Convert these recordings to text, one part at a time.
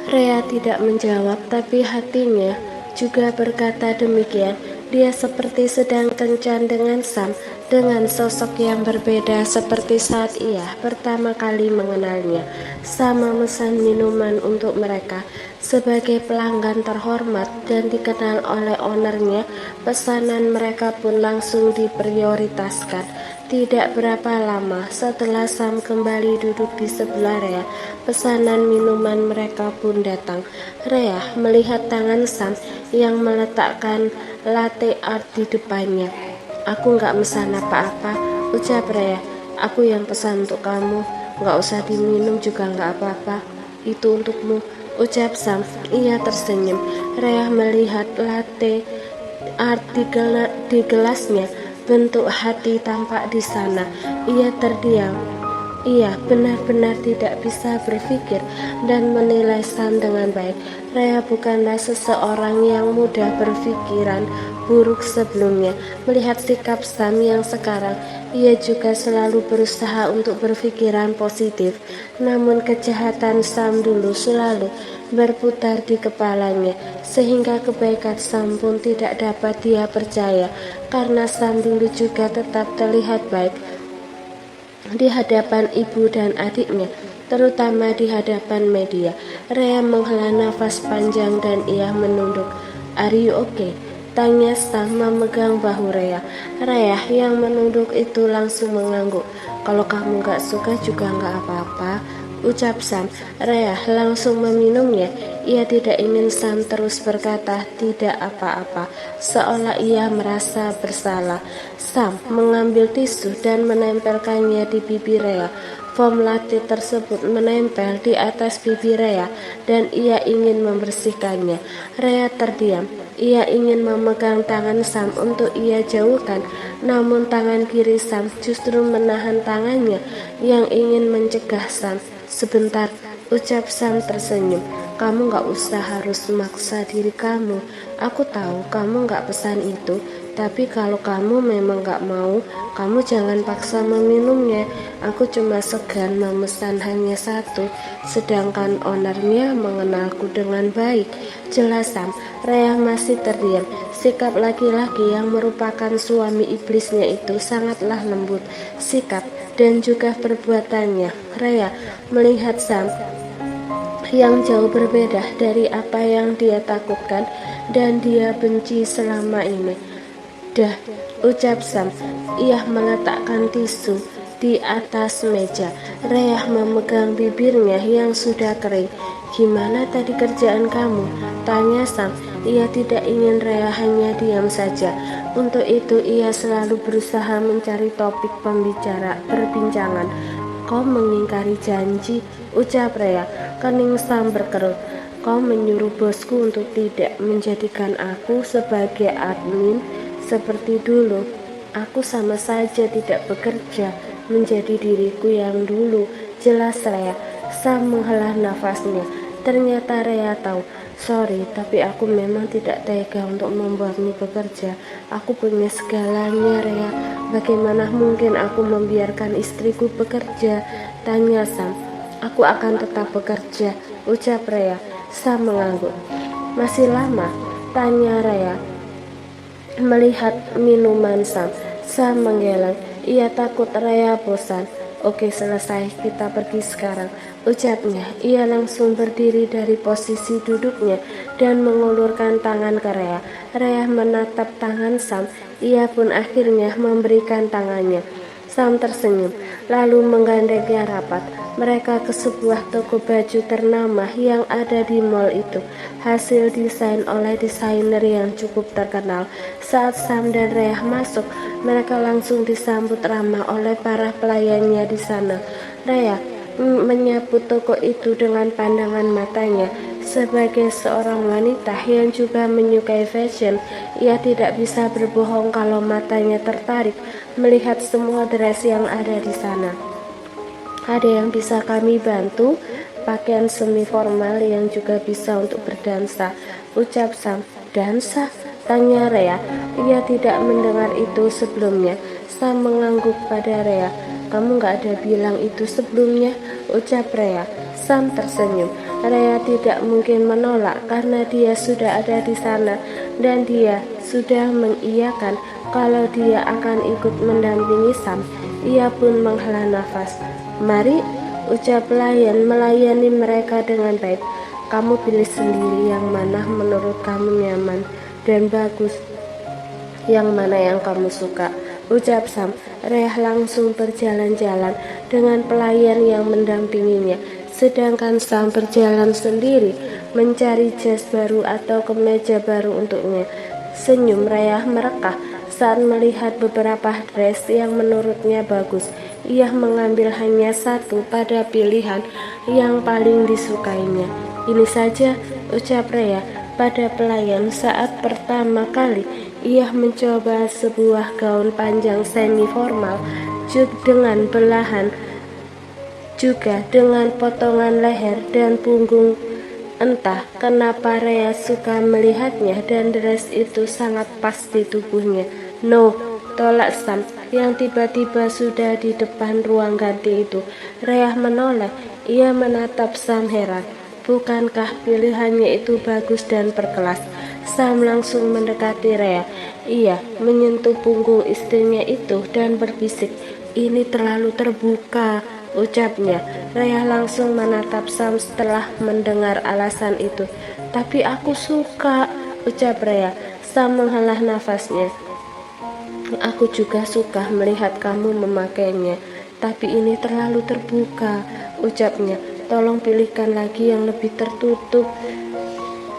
Rea tidak menjawab, tapi hatinya juga berkata demikian. Dia seperti sedang kencan dengan Sam, dengan sosok yang berbeda seperti saat ia pertama kali mengenalnya. Sam memesan minuman untuk mereka. Sebagai pelanggan terhormat dan dikenal oleh ownernya, pesanan mereka pun langsung diprioritaskan. Tidak berapa lama setelah Sam kembali duduk di sebelah Rea, pesanan minuman mereka pun datang. Rea melihat tangan Sam yang meletakkan latte art di depannya. "Aku nggak pesan apa-apa," ucap Rea. "Aku yang pesan untuk kamu. Nggak usah diminum juga nggak apa-apa. Itu untukmu," ucap Sam. Ia tersenyum. Rea melihat latte art di gelasnya. Bentuk hati tampak di sana. Ia terdiam. Ia benar-benar tidak bisa berpikir dan menilai Sam dengan baik. Rea bukanlah seseorang yang mudah berpikiran buruk sebelumnya. Melihat sikap Sam yang sekarang, ia juga selalu berusaha untuk berpikiran positif. Namun kejahatan Sam dulu selalu berputar di kepalanya, sehingga kebaikan Sam pun tidak dapat dia percaya, karena Sam dulu juga tetap terlihat baik di hadapan ibu dan adiknya, terutama di hadapan media. Rea menghela nafas panjang dan ia menunduk. "Are you okay?" tanya Sam memegang bahu Rea. Rea yang menunduk itu langsung mengangguk. "Kalau kamu gak suka juga gak apa-apa," ucap Sam. Rea langsung meminumnya. Ia tidak ingin Sam terus berkata tidak apa-apa, seolah ia merasa bersalah. Sam mengambil tisu dan menempelkannya di bibir Rea. Foam latte tersebut menempel di atas bibir Rea dan ia ingin membersihkannya. Rea terdiam. Ia ingin memegang tangan Sam untuk ia jauhkan, namun tangan kiri Sam justru menahan tangannya yang ingin mencegah Sam. "Sebentar," ucap Sam tersenyum. "Kamu gak usah harus memaksa diri kamu. Aku tahu kamu gak pesan itu, tapi kalau kamu memang gak mau, kamu jangan paksa meminumnya. Aku cuma segan memesan hanya satu, sedangkan ownernya mengenalku dengan baik," jelas Sam. Rea masih terdiam. Sikap laki-laki yang merupakan suami iblisnya itu sangatlah lembut. Sikap dan juga perbuatannya. Rea melihat Sam yang jauh berbeda dari apa yang dia takutkan dan dia benci selama ini. "Dah," ucap Sam. Ia meletakkan tisu di atas meja. Rea memegang bibirnya yang sudah kering. "Gimana tadi kerjaan kamu?" tanya Sam. Ia tidak ingin Rea hanya diam saja. Untuk itu ia selalu berusaha mencari topik perbincangan. "Kau mengingkari janji," ucap Rea. Kening Sam berkerut. "Kau menyuruh bosku untuk tidak menjadikan aku sebagai admin seperti dulu. Aku sama saja tidak bekerja menjadi diriku yang dulu," jelas Rea. Sam menghela nafasnya. Ternyata Rea tahu. "Sorry, tapi aku memang tidak tega untuk membuatmu bekerja. Aku punya segalanya, Rea. Bagaimana mungkin aku membiarkan istriku bekerja?" tanya Sam. "Aku akan tetap bekerja," ucap Rea. Sam mengangguk. "Masih lama?" tanya Rea melihat minuman Sam. Sam menggeleng. Ia takut Rea bosan. "Oke, selesai, kita pergi sekarang," ucapnya. Ia langsung berdiri dari posisi duduknya dan mengulurkan tangan ke Rea. Rea menatap tangan Sam. Ia pun akhirnya memberikan tangannya. Sam tersenyum, lalu menggandengnya rapat. Mereka ke sebuah toko baju ternama yang ada di mall itu, hasil desain oleh desainer yang cukup terkenal. Saat Sam dan Rea masuk, mereka langsung disambut ramah oleh para pelayannya di sana. Rea menyapu toko itu dengan pandangan matanya. Sebagai seorang wanita yang juga menyukai fashion, ia tidak bisa berbohong kalau matanya tertarik melihat semua dress yang ada di sana. "Ada yang bisa kami bantu?" "Pakaian semi formal yang juga bisa untuk berdansa," ucap Sam. "Dansa?" tanya Rea. Ia tidak mendengar itu sebelumnya. Sam mengangguk pada Rea. "Kamu gak ada bilang itu sebelumnya," ucap Rea. Sam tersenyum. Rea tidak mungkin menolak karena dia sudah ada di sana dan dia sudah mengiyakan kalau dia akan ikut mendampingi Sam. Ia pun menghela nafas. "Mari," ucap pelayan melayani mereka dengan baik. "Kamu pilih sendiri yang mana menurut kamu nyaman dan bagus, yang mana yang kamu suka," ucap Sam. Rea langsung berjalan-jalan dengan pelayan yang mendampinginya, sedangkan Sam berjalan sendiri mencari jas baru atau kemeja baru untuknya. Senyum Rea merekah saat melihat beberapa dress yang menurutnya bagus. Ia mengambil hanya satu pada pilihan yang paling disukainya. "Ini saja," ucap Rea pada pelayan saat pertama kali ia mencoba sebuah gaun panjang semi formal dengan belahan, juga dengan potongan leher dan punggung. Entah kenapa Rea suka melihatnya dan dress itu sangat pas di tubuhnya. "No," tolak Sam yang tiba-tiba sudah di depan ruang ganti itu. Rea menoleh. Ia menatap Sam heran. Bukankah pilihannya itu bagus dan berkelas? Sam langsung mendekati Rea. Ia menyentuh punggung istrinya itu dan berbisik, "Ini terlalu terbuka," ucapnya. Rea langsung menatap Sam setelah mendengar alasan itu. "Tapi aku suka," ucap Rea. Sam menghela nafasnya. "Aku juga suka melihat kamu memakainya, tapi ini terlalu terbuka," ucapnya. "Tolong pilihkan lagi yang lebih tertutup,"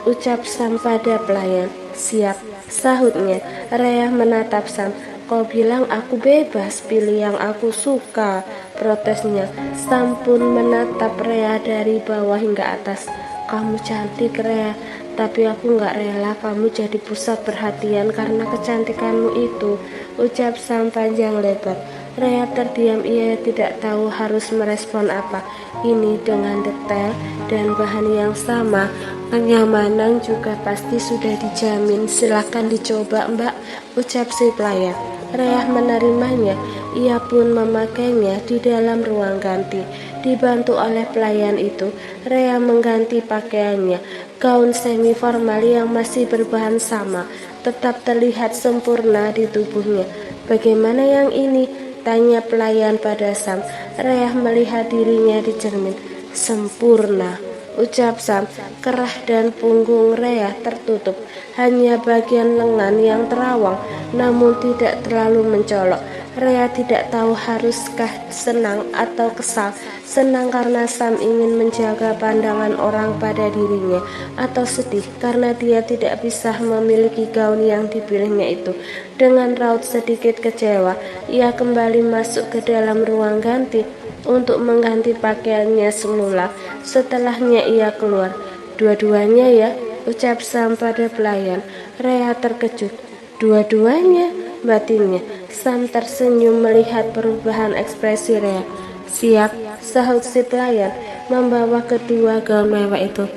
ucap Sam pada pelayan. "Siap," sahutnya. Rea menatap Sam. "Kau bilang aku bebas pilih yang aku suka," protesnya. Sam pun menatap Rea dari bawah hingga atas. "Kamu cantik, Rea, tapi aku gak rela kamu jadi pusat perhatian karena kecantikanmu itu," ucap Sam panjang lebar. Rea terdiam. Ia tidak tahu harus merespon apa. Ini dengan detail dan bahan yang sama, kenyamanan juga pasti sudah dijamin. "Silahkan dicoba, Mbak," ucap si pelayan. Rea menerimanya. Ia pun memakainya di dalam ruang ganti. Dibantu oleh pelayan itu, Rea mengganti pakaiannya. Gaun semi formal yang masih berbahan sama tetap terlihat sempurna di tubuhnya. "Bagaimana yang ini?" tanya pelayan pada Sam. Rea melihat dirinya di cermin. "Sempurna," ucap Sam. Kerah dan punggung Rea tertutup. Hanya bagian lengan yang terawang, namun tidak terlalu mencolok. Rea tidak tahu haruskah senang atau kesal. Senang karena Sam ingin menjaga pandangan orang pada dirinya, atau sedih karena dia tidak bisa memiliki gaun yang dipilihnya itu. Dengan raut sedikit kecewa, ia kembali masuk ke dalam ruang ganti untuk mengganti pakaiannya semula. Setelahnya ia keluar. "Dua-duanya ya?" ucap Sam pada pelayan. Rea terkejut. "Dua-duanya?" batinnya. Sam tersenyum melihat perubahan ekspresi Rea. "Siap," sahut si pelayan, membawa kedua gaun mewah itu.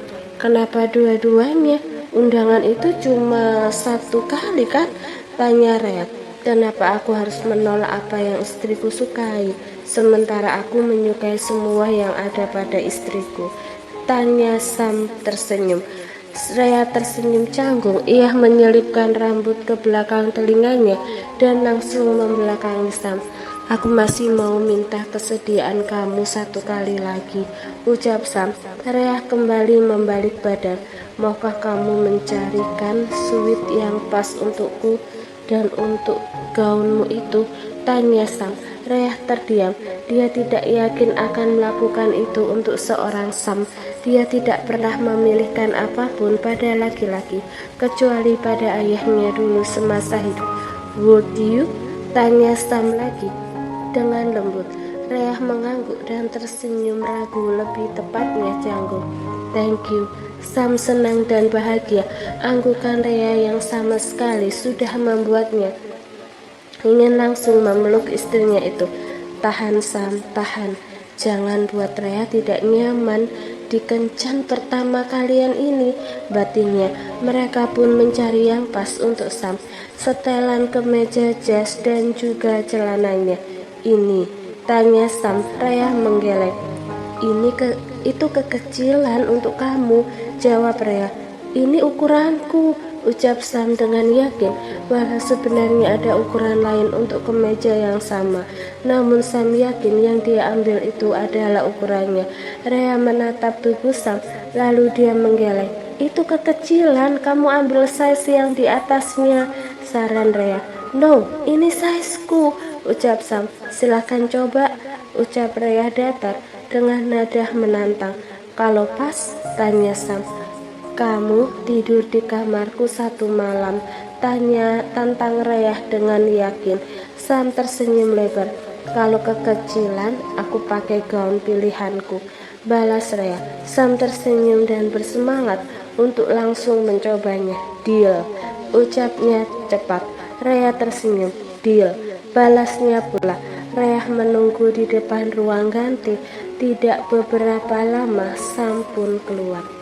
"Kenapa dua-duanya? Undangan itu cuma satu kali kan?" tanya Rea. "Kenapa aku harus menolak apa yang istriku sukai, sementara aku menyukai semua yang ada pada istriku?" tanya Sam tersenyum. Rea tersenyum canggung. Ia menyelipkan rambut ke belakang telinganya dan langsung membelakangi Sam. "Aku masih mau minta kesediaan kamu satu kali lagi," ucap Sam. Rea kembali membalik badan. "Maukah kamu mencarikan suit yang pas untukku dan untuk gaunmu itu?" tanya Sam. Rea terdiam. Dia tidak yakin akan melakukan itu untuk seorang Sam. Dia tidak pernah memilihkan apapun pada laki-laki, kecuali pada ayahnya dulu semasa hidup. "Would you?" tanya Sam lagi dengan lembut. Rea mengangguk dan tersenyum ragu, lebih tepatnya canggung. "Thank you." Sam senang dan bahagia. Anggukan Rea yang sama sekali sudah membuatnya ingin langsung memeluk istrinya itu. "Tahan Sam, tahan. Jangan buat Rea tidak nyaman di kencan pertama kalian ini," batinnya. Mereka pun mencari yang pas untuk Sam. Setelan kemeja jas dan juga celananya. "Ini?" tanya Sam. Rea menggeleng. itu kekecilan untuk kamu, jawab Rea. Ini ukuranku, ucap Sam dengan yakin, walau sebenarnya ada ukuran lain untuk kemeja yang sama. Namun Sam yakin yang dia ambil itu adalah ukurannya. Rea menatap tubuh Sam, lalu dia menggeleng. Itu kekecilan, kamu ambil size yang di atasnya, saran Rea. No, ini sizeku, ucap Sam. Silahkan coba, ucap Rea datar dengan nada menantang. Kalau pas, tanya Sam. Kamu tidur di kamarku satu malam, tantang Rea dengan yakin. Sam tersenyum lebar. Kalau kekecilan, aku pakai gaun pilihanku, balas Rea. Sam tersenyum dan bersemangat untuk langsung mencobanya. Deal, ucapnya cepat. Rea tersenyum. Deal, balasnya pula. Rea menunggu di depan ruang ganti. Tidak beberapa lama Sam pun keluar.